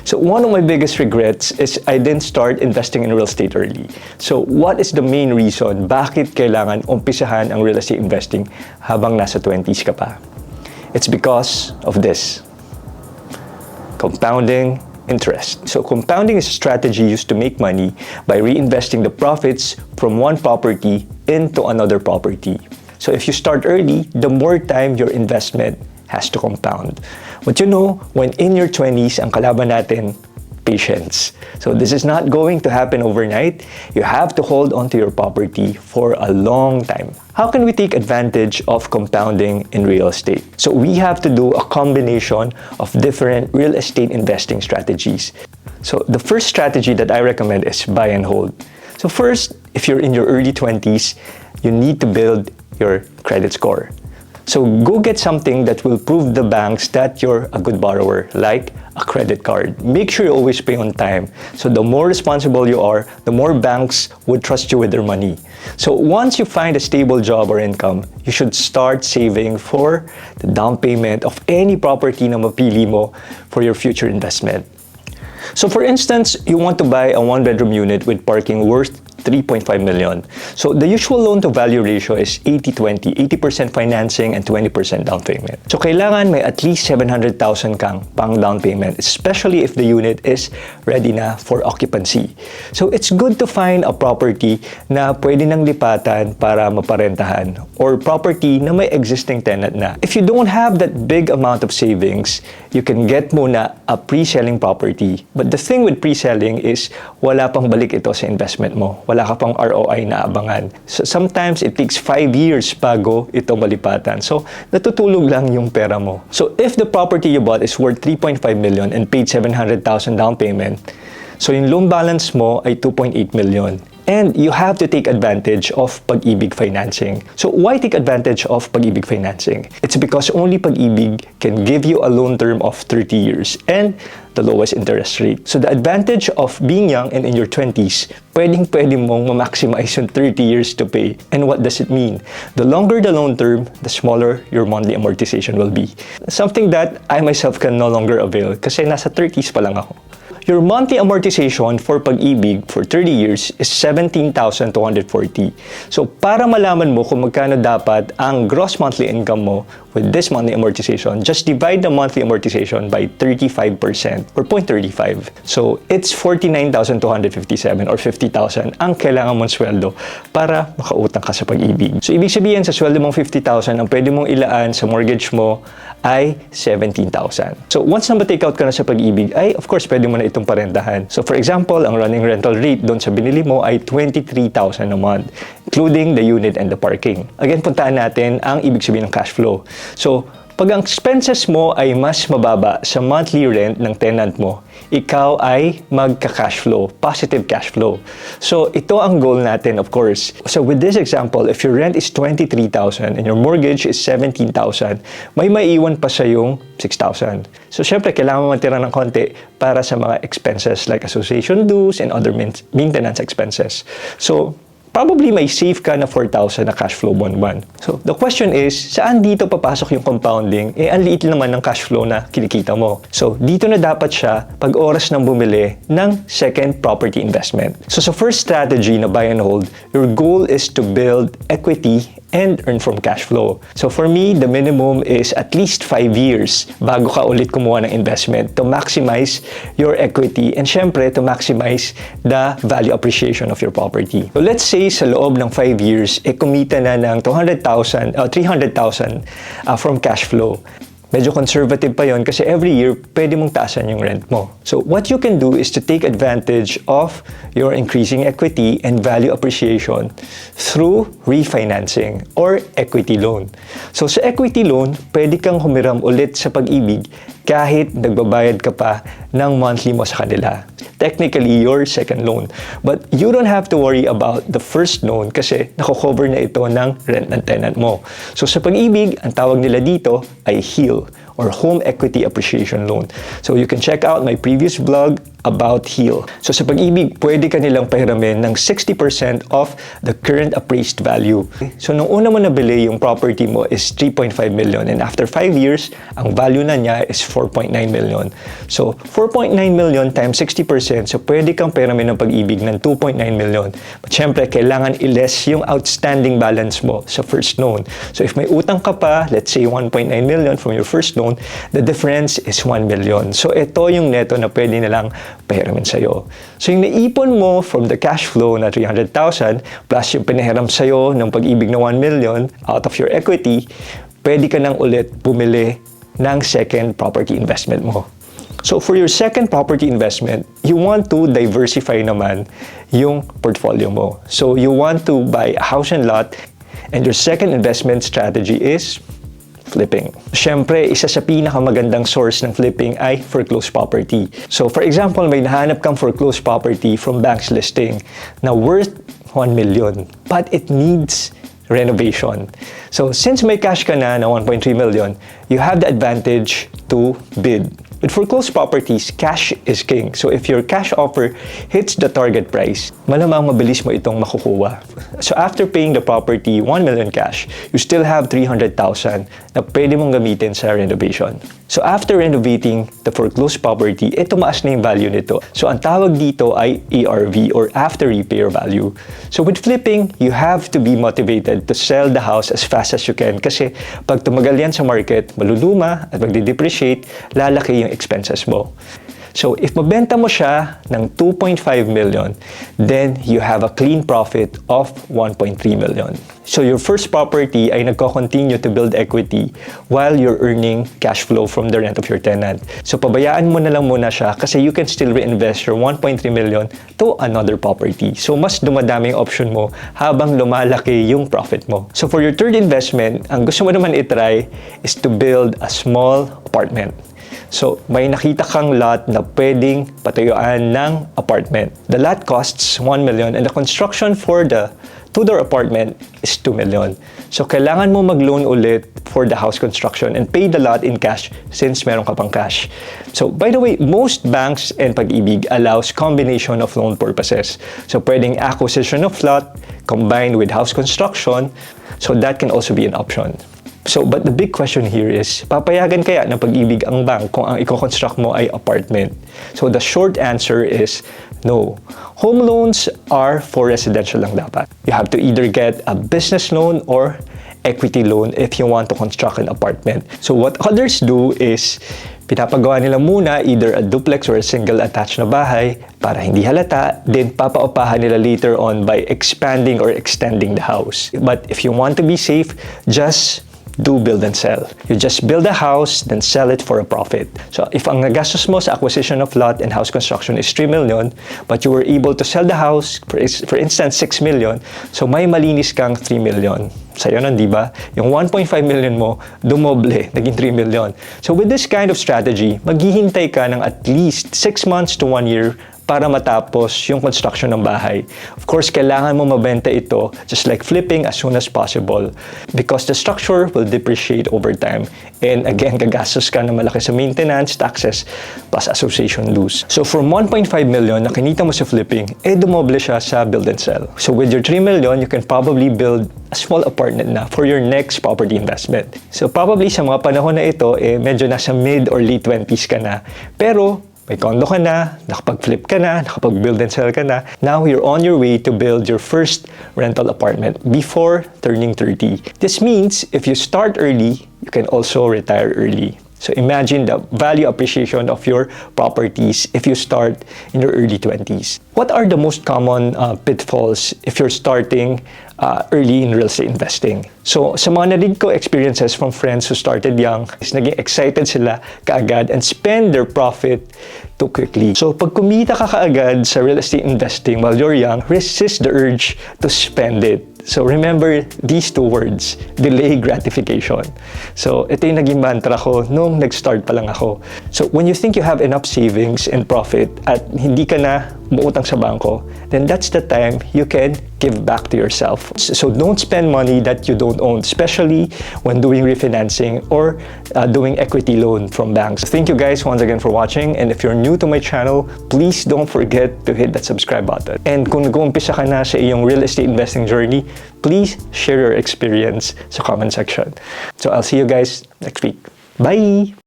So one of my biggest regrets is I didn't start investing in real estate early. So what is the main reason bakit kailangan umpisahan ang real estate investing habang nasa 20s ka pa? It's because of this. Compounding interest. So compounding is a strategy used to make money by reinvesting the profits from one property into another property. So if you start early, the more time your investment has to compound. But you know, when in your 20s, ang kalaban natin, patience. So this is not going to happen overnight. You have to hold on to your property for a long time. How can we take advantage of compounding in real estate? So we have to do a combination of different real estate investing strategies. So the first strategy that I recommend is buy and hold. So first, if you're in your early 20s, you need to build your credit score. So go get something that will prove the banks that you're a good borrower, like a credit card. Make sure you always pay on time. So the more responsible you are, the more banks would trust you with their money. So once you find a stable job or income, you should start saving for the down payment of any property na mapili mo for your future investment. So for instance, you want to buy a one-bedroom unit with parking worth 3.5 million. So the usual loan-to-value ratio is 80-20, 80% financing and 20% down payment. So kailangan may at least 700,000 kang pang down payment, especially if the unit is ready na for occupancy. So it's good to find a property na pwede nang lipatan para maparentahan or property na may existing tenant na. If you don't have that big amount of savings, you can get muna a pre-selling property. But the thing with pre-selling is wala pang balik ito sa investment mo. Wala ka pang ROI na abangan. So sometimes it takes 5 years bago ito malipatan. So natutulog lang yung pera mo. So if the property you bought is worth 3.5 million and paid 700,000 down payment, so yung loan balance mo ay 2.8 million. And you have to take advantage of Pag-ibig financing. So why take advantage of Pag-ibig financing? It's because only Pag-ibig can give you a loan term of 30 years and the lowest interest rate. So the advantage of being young and in your 20s, pwede mong ma-maximize yung 30 years to pay. And what does it mean? The longer the loan term, the smaller your monthly amortization will be. Something that I myself can no longer avail kasi nasa 30s pa lang ako. Your monthly amortization for Pag-ibig for 30 years is 17,240. So para malaman mo kung magkano dapat ang gross monthly income mo with this monthly amortization, just divide the monthly amortization by 35% or 0.35. So it's 49,257 or 50,000 ang kailangan mong sweldo para makautang ka sa Pag-ibig. So ibig sabihin sa sweldo mong 50,000, ang pwede mong ilaan sa mortgage mo ay 17,000. So once na ma-take out ka na sa Pag-ibig, ay of course pwede mo na itong parentahan. So for example, ang running rental rate doon sa binili mo ay 23,000 a month, including the unit and the parking. Again, puntaan natin ang ibig sabihin ng cash flow. So pag ang expenses mo ay mas mababa sa monthly rent ng tenant mo, ikaw ay magka-cash flow, positive cash flow. So ito ang goal natin, of course. So with this example, if your rent is 23,000 and your mortgage is 17,000, may maiiwan pa sa yung 6,000. So syempre, kailangan mo matira ng konti para sa mga expenses like association dues and other maintenance expenses. So probably may save ka na 4,000 na cash flow buwan-buwan. So, the question is, saan dito papasok yung compounding? Ang liit naman ng cash flow na kinikita mo. So, dito na dapat siya pag oras ng bumili ng second property investment. So, sa first strategy na buy and hold, your goal is to build equity and earn from cash flow. So for me, the minimum is at least 5 years bago ka ulit kumuha ng investment to maximize your equity and syempre to maximize the value appreciation of your property. So let's say sa loob ng 5 years, kumita na ng 300,000 from cash flow. Medyo conservative pa yon kasi every year, pwede mong taasan yung rent mo. So what you can do is to take advantage of your increasing equity and value appreciation through refinancing or equity loan. So sa equity loan, pwede kang humiram ulit sa Pag-ibig kahit nagbabayad ka pa ng monthly mo sa kanila. Technically, your second loan. But you don't have to worry about the first loan kasi nako-cover na ito ng rent ng tenant mo. So sa Pag-ibig, ang tawag nila dito ay HEAL or Home Equity Appreciation Loan. So you can check out my previous vlog about heal. So sa pag-ibig, pwede ka nilang pahiramin ng 60% of the current appraised value. So nung una mo nabili, yung property mo is 3.5 million and after 5 years, ang value na niya is 4.9 million. So 4.9 million times 60%, so pwede kang pahiramin ng pag-ibig ng 2.9 million. But syempre, kailangan i-less yung outstanding balance mo sa first loan. So if may utang ka pa, let's say 1.9 million from your first loan, the difference is 1 million. So ito yung neto na pwede nilang pahiramin sa'yo. So yung naipon mo from the cash flow na 300,000 plus yung pinahiram sa'yo ng pag-ibig na 1 million out of your equity, pwede ka nang ulit bumili ng second property investment mo. So for your second property investment, you want to diversify naman yung portfolio mo. So you want to buy a house and lot, and your second investment strategy is flipping. Siyempre, isa sa pinakamagandang source ng flipping ay foreclosed property. So for example, may nahanap kang foreclosed property from bank's listing na worth 1 million, but it needs renovation. So since may cash ka na 1.3 million, you have the advantage to bid. With foreclosed properties, cash is king. So if your cash offer hits the target price, malamang mabilis mo itong makukuha. So after paying the property 1 million cash, you still have 300,000 na pwede mong gamitin sa renovation. So after renovating the foreclosed property, tumaas na yung value nito. So ang tawag dito ay ARV or after repair value. So with flipping, you have to be motivated to sell the house as fast as you can kasi pag tumagal yan sa market, maluluma at magde-depreciate, lalaki yung expenses mo. So if mabenta mo siya ng 2.5 million, then you have a clean profit of 1.3 million. So your first property ay nagko-continue to build equity while you're earning cash flow from the rent of your tenant. So pabayaan mo na lang muna siya kasi you can still reinvest your 1.3 million to another property. So mas dumadami yung option mo habang lumalaki yung profit mo. So for your third investment, ang gusto mo naman itry is to build a small apartment. So, may nakita kang lot na pwedeng patayuan ng apartment. The lot costs 1 million and the construction for the two-door apartment is 2 million. So, kailangan mo mag-loan ulit for the house construction and pay the lot in cash since meron ka pang cash. So, by the way, most banks and Pag-ibig allows combination of loan purposes. So, pwedeng acquisition of lot combined with house construction. So, that can also be an option. So, but the big question here is, papayagan kaya ng Pag-ibig ang bank kung ang i-construct mo ay apartment? So, the short answer is no. Home loans are for residential lang dapat. You have to either get a business loan or equity loan if you want to construct an apartment. So, what others do is, pinapagawa nila muna either a duplex or a single attached na bahay para hindi halata, then papaupahan nila later on by expanding or extending the house. But if you want to be safe, just do build and sell. You just build a house, then sell it for a profit. So if ang nagastos mo sa acquisition of lot and house construction is 3 million, but you were able to sell the house, for instance, 6 million, so may malinis kang 3 million. Sa'yo nun, di ba? Yung 1.5 million mo, dumoble, naging 3 million. So with this kind of strategy, maghihintay ka ng at least 6 months to 1 year para matapos yung construction ng bahay. Of course, kailangan mo mabenta ito just like flipping as soon as possible because the structure will depreciate over time. And again, gagastos ka na malaki sa maintenance, taxes, plus association dues. So from 1.5 million na kinita mo sa flipping, dumoble siya sa build and sell. So with your 3 million, you can probably build a small apartment na for your next property investment. So probably sa mga panahon na ito, medyo nasa mid or late 20s ka na. Pero may condo ka na, nakapag-flip ka na, nakapag-build and sell ka na. Now, you're on your way to build your first rental apartment before turning 30. This means, if you start early, you can also retire early. So imagine the value appreciation of your properties if you start in your early 20s. What are the most common pitfalls if you're starting early in real estate investing? So sa mga narinig ko experiences from friends who started young, is naging excited sila kaagad and spend their profit too quickly. So pag kumita ka kaagad sa real estate investing while you're young, resist the urge to spend it. So remember these two words, delay gratification. So ito yung naging mantra ko nung nag-start pa lang ako. So when you think you have enough savings and profit at hindi ka na umuutang sa bangko, then that's the time you can give back to yourself. So don't spend money that you don't own, especially when doing refinancing or doing equity loan from banks. Thank you guys once again for watching, and if you're new to my channel, please don't forget to hit that subscribe button. And kung nag-uumpisa ka na sa iyong real estate investing journey, please share your experience sa comment section. So I'll see you guys next week. Bye!